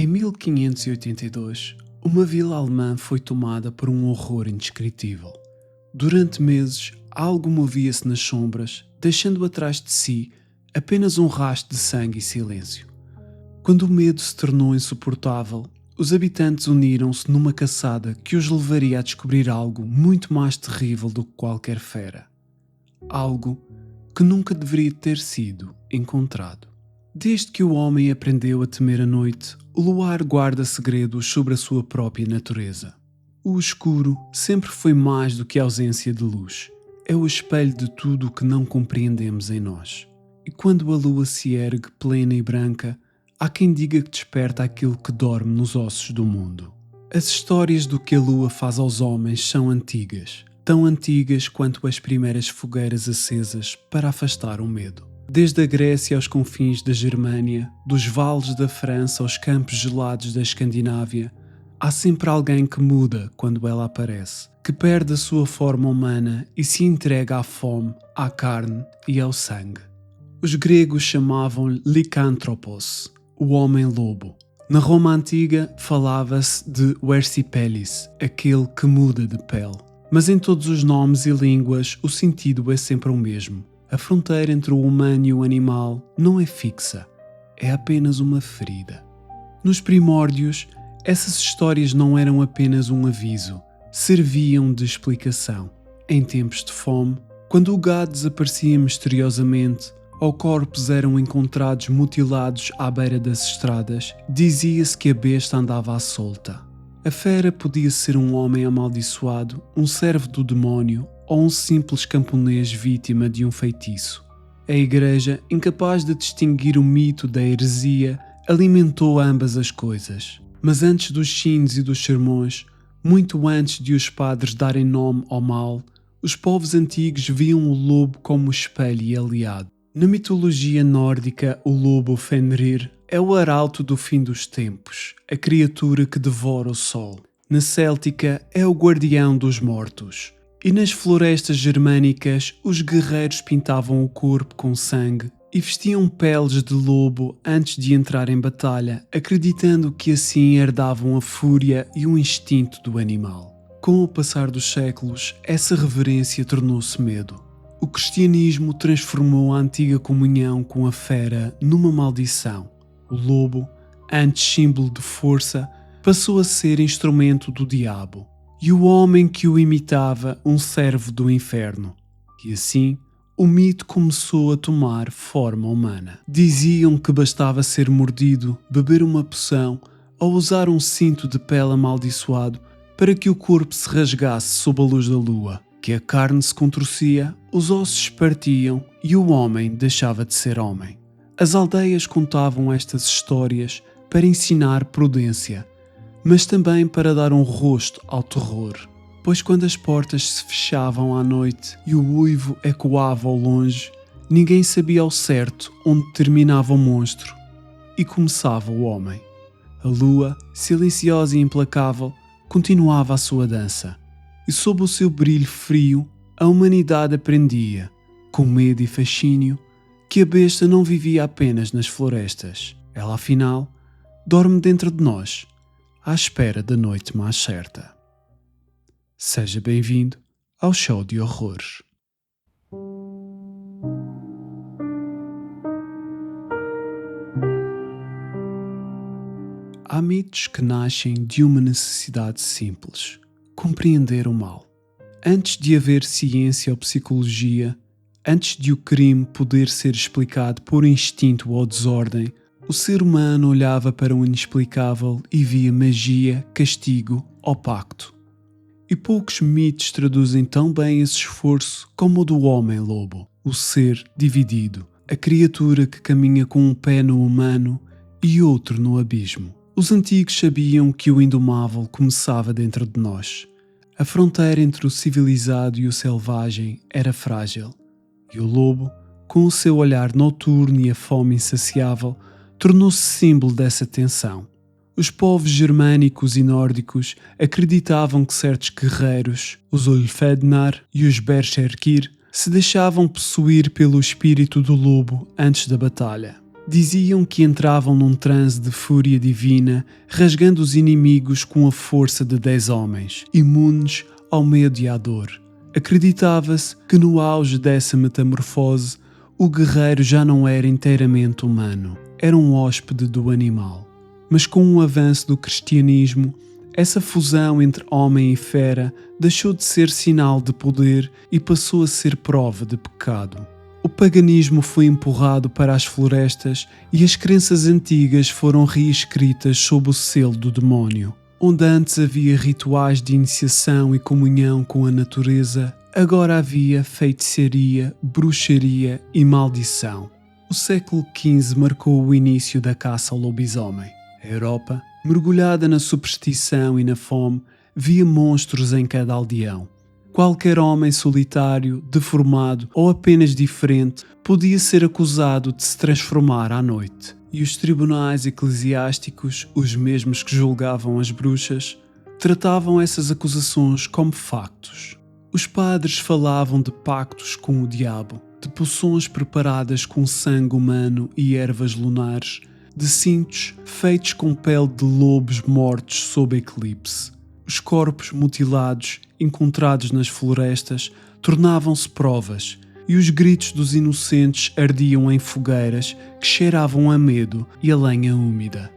Em 1582, uma vila alemã foi tomada por um horror indescritível. Durante meses, algo movia-se nas sombras, deixando atrás de si apenas um rastro de sangue e silêncio. Quando o medo se tornou insuportável, os habitantes uniram-se numa caçada que os levaria a descobrir algo muito mais terrível do que qualquer fera. Algo que nunca deveria ter sido encontrado. Desde que o homem aprendeu a temer a noite, o luar guarda segredos sobre a sua própria natureza. O escuro sempre foi mais do que a ausência de luz. É o espelho de tudo o que não compreendemos em nós. E quando a lua se ergue plena e branca, há quem diga que desperta aquilo que dorme nos ossos do mundo. As histórias do que a lua faz aos homens são antigas, tão antigas quanto as primeiras fogueiras acesas para afastar o medo. Desde a Grécia aos confins da Germânia, dos vales da França aos campos gelados da Escandinávia, há sempre alguém que muda quando ela aparece, que perde a sua forma humana e se entrega à fome, à carne e ao sangue. Os gregos chamavam-lhe Lycanthropos, o homem-lobo. Na Roma Antiga falava-se de Versipelis, aquele que muda de pele. Mas em todos os nomes e línguas o sentido é sempre o mesmo. A fronteira entre o humano e o animal não é fixa, é apenas uma ferida. Nos primórdios, essas histórias não eram apenas um aviso, serviam de explicação. Em tempos de fome, quando o gado desaparecia misteriosamente ou corpos eram encontrados mutilados à beira das estradas, dizia-se que a besta andava à solta. A fera podia ser um homem amaldiçoado, um servo do demónio ou um simples camponês vítima de um feitiço. A Igreja, incapaz de distinguir o mito da heresia, alimentou ambas as coisas. Mas antes dos sinos e dos sermões, muito antes de os padres darem nome ao mal, os povos antigos viam o lobo como espelho e aliado. Na mitologia nórdica, o lobo Fenrir é o arauto do fim dos tempos, a criatura que devora o sol. Na céltica, é o guardião dos mortos. E nas florestas germânicas, os guerreiros pintavam o corpo com sangue e vestiam peles de lobo antes de entrar em batalha, acreditando que assim herdavam a fúria e o instinto do animal. Com o passar dos séculos, essa reverência tornou-se medo. O cristianismo transformou a antiga comunhão com a fera numa maldição. O lobo, antes símbolo de força, passou a ser instrumento do diabo. E o homem que o imitava, um servo do inferno. E assim, o mito começou a tomar forma humana. Diziam que bastava ser mordido, beber uma poção ou usar um cinto de pele amaldiçoado para que o corpo se rasgasse sob a luz da lua, que a carne se contorcia, os ossos partiam e o homem deixava de ser homem. As aldeias contavam estas histórias para ensinar prudência, mas também para dar um rosto ao terror, pois quando as portas se fechavam à noite e o uivo ecoava ao longe, ninguém sabia ao certo onde terminava o monstro e começava o homem. A lua, silenciosa e implacável, continuava a sua dança, e sob o seu brilho frio, a humanidade aprendia, com medo e fascínio, que a besta não vivia apenas nas florestas. Ela, afinal, dorme dentro de nós, à espera da noite mais certa. Seja bem-vindo ao Show de Horrores. Há mitos que nascem de uma necessidade simples: compreender o mal. Antes de haver ciência ou psicologia, antes de o crime poder ser explicado por instinto ou desordem, o ser humano olhava para o inexplicável e via magia, castigo ou pacto. E poucos mitos traduzem tão bem esse esforço como o do homem-lobo, o ser dividido, a criatura que caminha com um pé no humano e outro no abismo. Os antigos sabiam que o indomável começava dentro de nós. A fronteira entre o civilizado e o selvagem era frágil, e o lobo, com o seu olhar noturno e a fome insaciável, tornou-se símbolo dessa tensão. Os povos germânicos e nórdicos acreditavam que certos guerreiros, os Ulfednar e os Berserkir, se deixavam possuir pelo espírito do lobo antes da batalha. Diziam que entravam num transe de fúria divina, rasgando os inimigos com a força de 10 homens, imunes ao medo e à dor. Acreditava-se que no auge dessa metamorfose, o guerreiro já não era inteiramente humano, era um hóspede do animal. Mas com o avanço do cristianismo, essa fusão entre homem e fera deixou de ser sinal de poder e passou a ser prova de pecado. O paganismo foi empurrado para as florestas e as crenças antigas foram reescritas sob o selo do demónio. Onde antes havia rituais de iniciação e comunhão com a natureza, agora havia feitiçaria, bruxaria e maldição. O século XV marcou o início da caça ao lobisomem. A Europa, mergulhada na superstição e na fome, via monstros em cada aldeão. Qualquer homem solitário, deformado ou apenas diferente podia ser acusado de se transformar à noite. E os tribunais eclesiásticos, os mesmos que julgavam as bruxas, tratavam essas acusações como factos. Os padres falavam de pactos com o diabo, de poções preparadas com sangue humano e ervas lunares, de cintos feitos com pele de lobos mortos sob eclipse. Os corpos mutilados, encontrados nas florestas, tornavam-se provas, e os gritos dos inocentes ardiam em fogueiras que cheiravam a medo e a lenha úmida.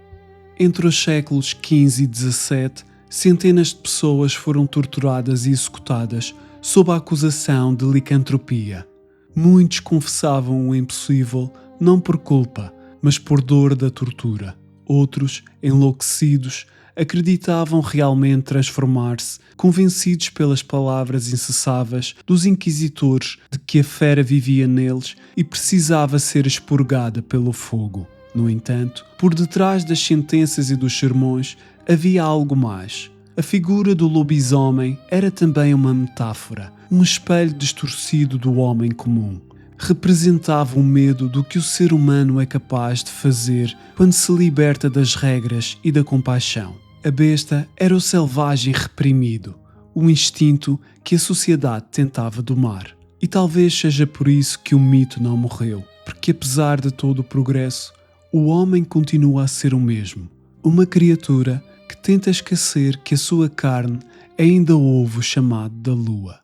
Entre os séculos XV e XVII, centenas de pessoas foram torturadas e executadas sob a acusação de licantropia. Muitos confessavam o impossível não por culpa, mas por dor da tortura. Outros, enlouquecidos, acreditavam realmente transformar-se, convencidos pelas palavras incessáveis dos inquisitores de que a fera vivia neles e precisava ser expurgada pelo fogo. No entanto, por detrás das sentenças e dos sermões havia algo mais. A figura do lobisomem era também uma metáfora, um espelho distorcido do homem comum. Representava o medo do que o ser humano é capaz de fazer quando se liberta das regras e da compaixão. A besta era o selvagem reprimido, o instinto que a sociedade tentava domar. E talvez seja por isso que o mito não morreu, porque apesar de todo o progresso, o homem continua a ser o mesmo, uma criatura que tenta esquecer que a sua carne é ainda ovo chamado da lua.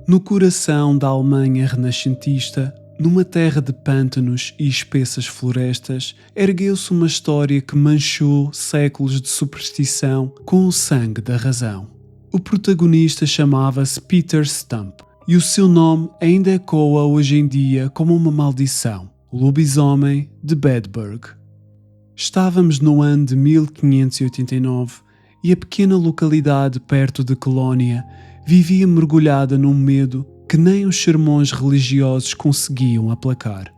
No coração da Alemanha renascentista, numa terra de pântanos e espessas florestas, ergueu-se uma história que manchou séculos de superstição com o sangue da razão. O protagonista chamava-se Peter Stump, e o seu nome ainda ecoa hoje em dia como uma maldição, o lobisomem de Bedburg. Estávamos no ano de 1589 e a pequena localidade perto de Colónia vivia mergulhada num medo que nem os sermões religiosos conseguiam aplacar.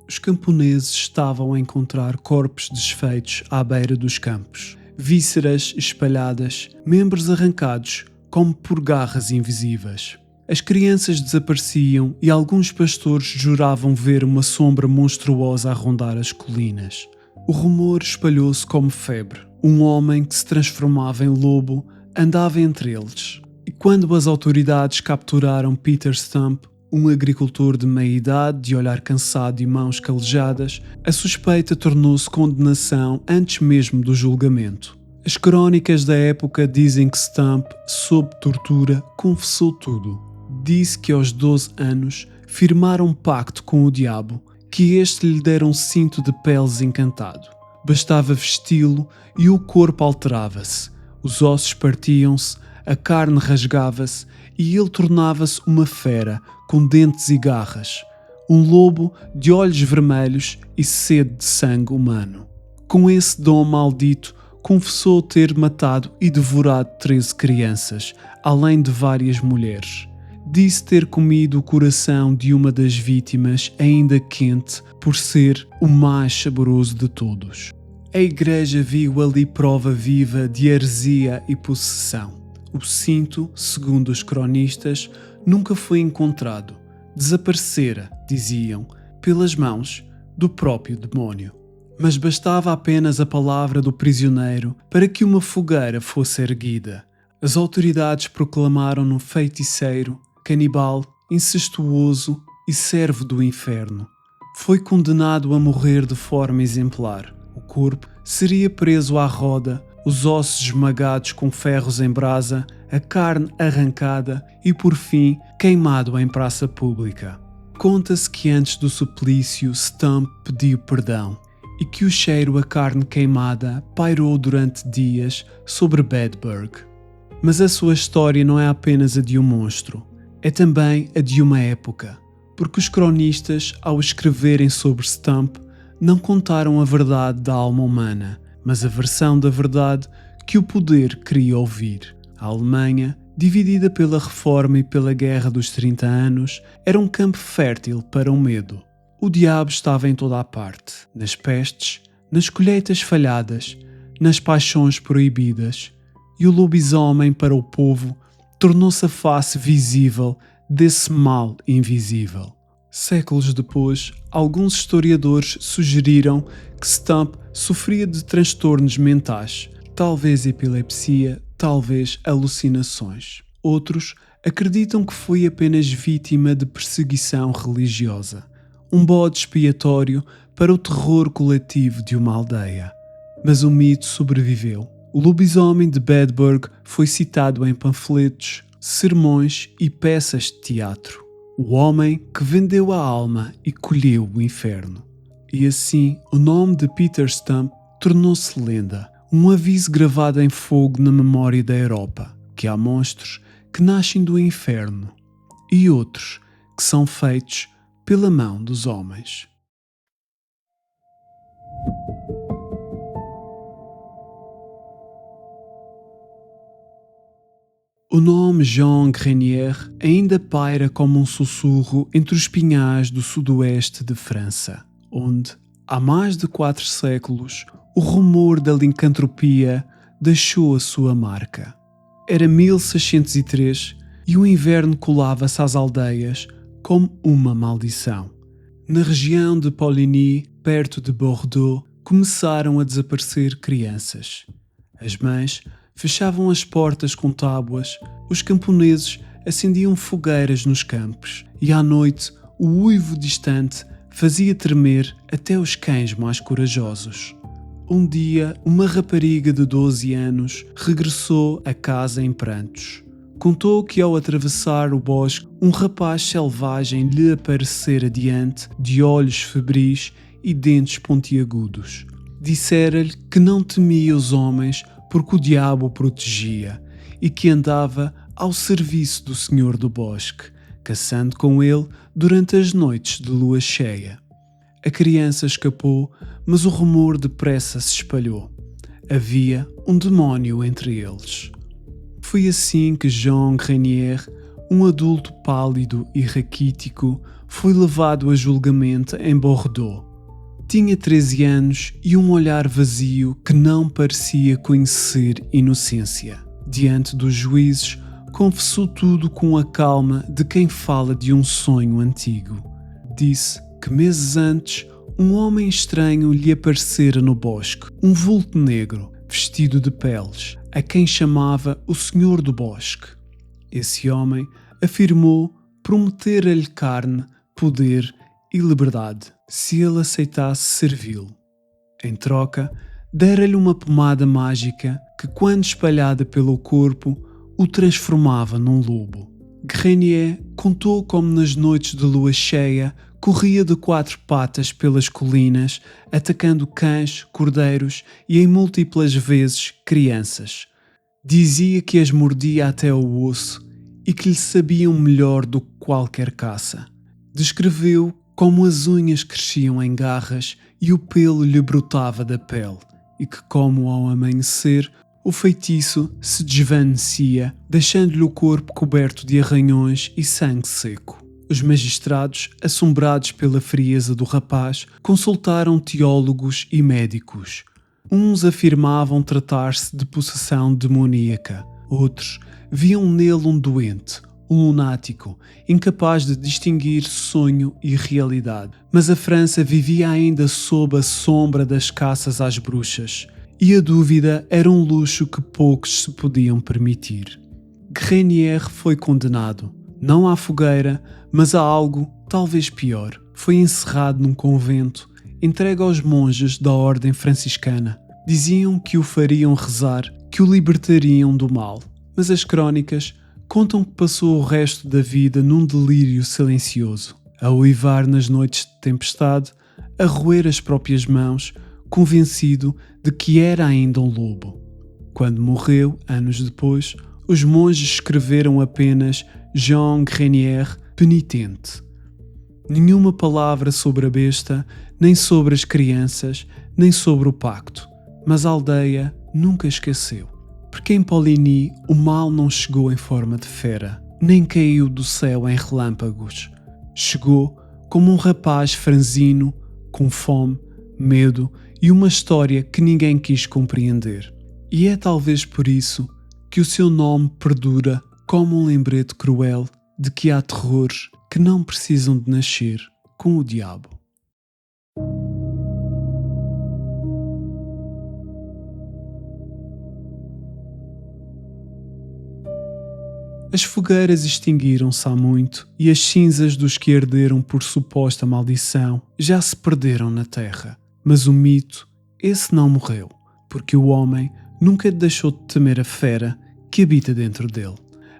Os camponeses estavam a encontrar corpos desfeitos à beira dos campos, vísceras espalhadas, membros arrancados como por garras invisíveis. As crianças desapareciam e alguns pastores juravam ver uma sombra monstruosa a rondar as colinas. O rumor espalhou-se como febre. Um homem que se transformava em lobo andava entre eles. E quando as autoridades capturaram Peter Stump, um agricultor de meia-idade, de olhar cansado e mãos calejadas, a suspeita tornou-se condenação antes mesmo do julgamento. As crónicas da época dizem que Stump, sob tortura, confessou tudo. Disse que aos 12 anos firmara um pacto com o diabo, que este lhe dera um cinto de peles encantado. Bastava vesti-lo e o corpo alterava-se, os ossos partiam-se, a carne rasgava-se e ele tornava-se uma fera com dentes e garras, um lobo de olhos vermelhos e sede de sangue humano. Com esse dom maldito, confessou ter matado e devorado 13 crianças, além de várias mulheres. Disse ter comido o coração de uma das vítimas ainda quente por ser o mais saboroso de todos. A igreja viu ali prova viva de heresia e possessão. O cinto, segundo os cronistas, nunca foi encontrado. Desaparecera, diziam, pelas mãos do próprio demónio. Mas bastava apenas a palavra do prisioneiro para que uma fogueira fosse erguida. As autoridades proclamaram-no feiticeiro, canibal, incestuoso e servo do inferno. Foi condenado a morrer de forma exemplar. O corpo seria preso à roda, os ossos esmagados com ferros em brasa, a carne arrancada e, por fim, queimado em praça pública. Conta-se que antes do suplício, Stump pediu perdão e que o cheiro a carne queimada pairou durante dias sobre Bedburg. Mas a sua história não é apenas a de um monstro, é também a de uma época, porque os cronistas, ao escreverem sobre Stump, não contaram a verdade da alma humana, mas a versão da verdade que o poder queria ouvir. A Alemanha, dividida pela Reforma e pela Guerra dos 30 anos, era um campo fértil para o medo. O diabo estava em toda a parte, nas pestes, nas colheitas falhadas, nas paixões proibidas, e o lobisomem para o povo tornou-se a face visível desse mal invisível. Séculos depois, alguns historiadores sugeriram que Stump sofria de transtornos mentais, talvez epilepsia, talvez alucinações. Outros acreditam que foi apenas vítima de perseguição religiosa, um bode expiatório para o terror coletivo de uma aldeia. Mas o mito sobreviveu. O lobisomem de Bedburg foi citado em panfletos, sermões e peças de teatro. O homem que vendeu a alma e colheu o inferno. E assim, o nome de Peter Stump tornou-se lenda, um aviso gravado em fogo na memória da Europa, que há monstros que nascem do inferno e outros que são feitos pela mão dos homens. O nome Jean Grenier ainda paira como um sussurro entre os pinhais do sudoeste de França, onde, há mais de 4 séculos, o rumor da licantropia deixou a sua marca. Era 1603 e o inverno colava-se às aldeias como uma maldição. Na região de Poligny, perto de Bordeaux, começaram a desaparecer crianças. As mães fechavam as portas com tábuas, os camponeses acendiam fogueiras nos campos e à noite o uivo distante fazia tremer até os cães mais corajosos. Um dia, uma rapariga de 12 anos regressou a casa em prantos. Contou que ao atravessar o bosque, um rapaz selvagem lhe aparecera diante, de olhos febris e dentes pontiagudos. Dissera-lhe que não temia os homens porque o diabo o protegia e que andava ao serviço do Senhor do Bosque, caçando com ele durante as noites de lua cheia. A criança escapou, mas o rumor depressa se espalhou. Havia um demónio entre eles. Foi assim que Jean Grenier, um adulto pálido e raquítico, foi levado a julgamento em Bordeaux. Tinha 13 anos e um olhar vazio que não parecia conhecer inocência. Diante dos juízes, confessou tudo com a calma de quem fala de um sonho antigo. Disse que meses antes, um homem estranho lhe aparecera no bosque, um vulto negro, vestido de peles, a quem chamava o Senhor do Bosque. Esse homem afirmou prometer-lhe carne, poder e liberdade, se ele aceitasse servi-lo. Em troca, dera-lhe uma pomada mágica que, quando espalhada pelo corpo, o transformava num lobo. Grenier contou como nas noites de lua cheia corria de 4 patas pelas colinas, atacando cães, cordeiros e, em múltiplas vezes, crianças. Dizia que as mordia até ao osso e que lhe sabiam melhor do que qualquer caça. Descreveu como as unhas cresciam em garras e o pelo lhe brotava da pele, e que, como ao amanhecer, o feitiço se desvanecia, deixando-lhe o corpo coberto de arranhões e sangue seco. Os magistrados, assombrados pela frieza do rapaz, consultaram teólogos e médicos. Uns afirmavam tratar-se de possessão demoníaca, outros viam nele um doente, um lunático, incapaz de distinguir sonho e realidade. Mas a França vivia ainda sob a sombra das caças às bruxas, e a dúvida era um luxo que poucos se podiam permitir. Grenier foi condenado, não à fogueira, mas a algo talvez pior. Foi encerrado num convento, entregue aos monges da ordem franciscana. Diziam que o fariam rezar, que o libertariam do mal, mas as crónicas contam que passou o resto da vida num delírio silencioso, a uivar nas noites de tempestade, a roer as próprias mãos, convencido de que era ainda um lobo. Quando morreu, anos depois, os monges escreveram apenas Jean Grenier penitente. Nenhuma palavra sobre a besta, nem sobre as crianças, nem sobre o pacto, mas a aldeia nunca esqueceu. Porque em Poligny o mal não chegou em forma de fera, nem caiu do céu em relâmpagos. Chegou como um rapaz franzino, com fome, medo e uma história que ninguém quis compreender. E é talvez por isso que o seu nome perdura como um lembrete cruel de que há terrores que não precisam de nascer com o diabo. As fogueiras extinguiram-se há muito e as cinzas dos que arderam por suposta maldição já se perderam na terra. Mas o mito, esse não morreu, porque o homem nunca deixou de temer a fera que habita dentro dele.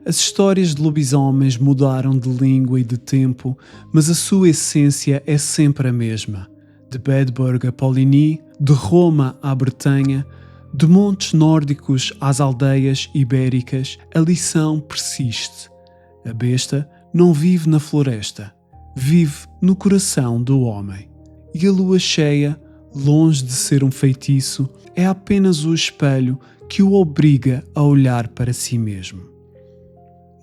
As histórias de lobisomens mudaram de língua e de tempo, mas a sua essência é sempre a mesma. De Bedburg a Poligny, de Roma à Bretanha, de montes nórdicos às aldeias ibéricas, a lição persiste. A besta não vive na floresta, vive no coração do homem. E a lua cheia, longe de ser um feitiço, é apenas o espelho que o obriga a olhar para si mesmo.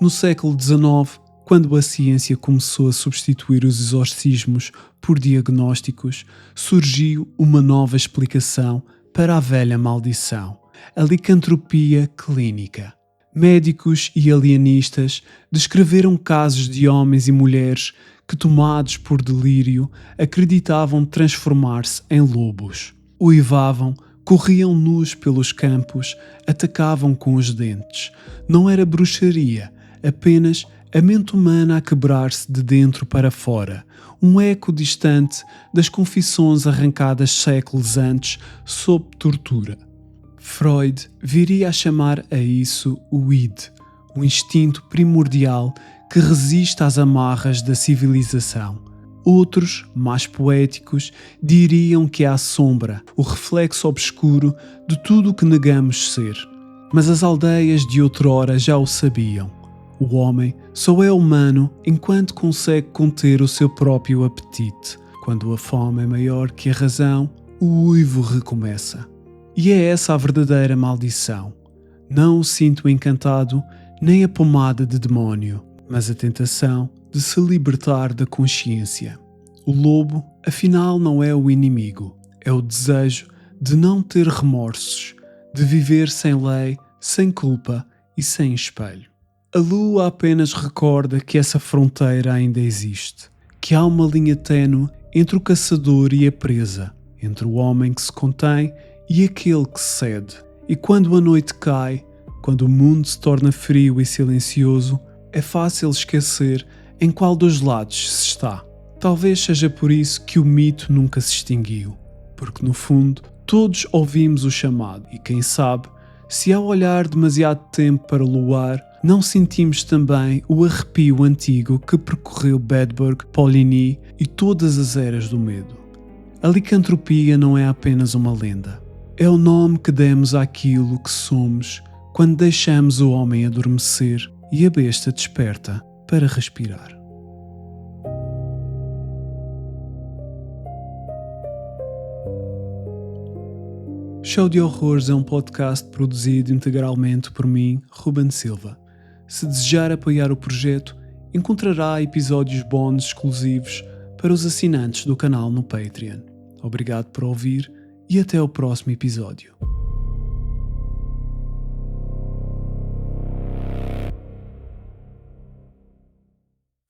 No século XIX, quando a ciência começou a substituir os exorcismos por diagnósticos, surgiu uma nova explicação para a velha maldição, a licantropia clínica. Médicos e alienistas descreveram casos de homens e mulheres que, tomados por delírio, acreditavam transformar-se em lobos. Uivavam, corriam nus pelos campos, atacavam com os dentes. Não era bruxaria, apenas a mente humana a quebrar-se de dentro para fora, um eco distante das confissões arrancadas séculos antes sob tortura. Freud viria a chamar a isso o id, o instinto primordial que resiste às amarras da civilização. Outros, mais poéticos, diriam que é a sombra, o reflexo obscuro de tudo o que negamos ser. Mas as aldeias de outrora já o sabiam. O homem só é humano enquanto consegue conter o seu próprio apetite. Quando a fome é maior que a razão, o uivo recomeça. E é essa a verdadeira maldição. Não o cinto encantado, nem a pomada de demónio, mas a tentação de se libertar da consciência. O lobo, afinal, não é o inimigo. É o desejo de não ter remorsos, de viver sem lei, sem culpa e sem espelho. A lua apenas recorda que essa fronteira ainda existe, que há uma linha tênue entre o caçador e a presa, entre o homem que se contém e aquele que cede. E quando a noite cai, quando o mundo se torna frio e silencioso, é fácil esquecer em qual dos lados se está. Talvez seja por isso que o mito nunca se extinguiu, porque no fundo todos ouvimos o chamado e quem sabe, se ao olhar demasiado tempo para o luar, não sentimos também o arrepio antigo que percorreu Bedburg, Poligny e todas as eras do medo. A licantropia não é apenas uma lenda. É o nome que demos àquilo que somos quando deixamos o homem adormecer e a besta desperta para respirar. Show de Horrores é um podcast produzido integralmente por mim, Ruben Silva. Se desejar apoiar o projeto, encontrará episódios bónus exclusivos para os assinantes do canal no Patreon. Obrigado por ouvir e até ao próximo episódio.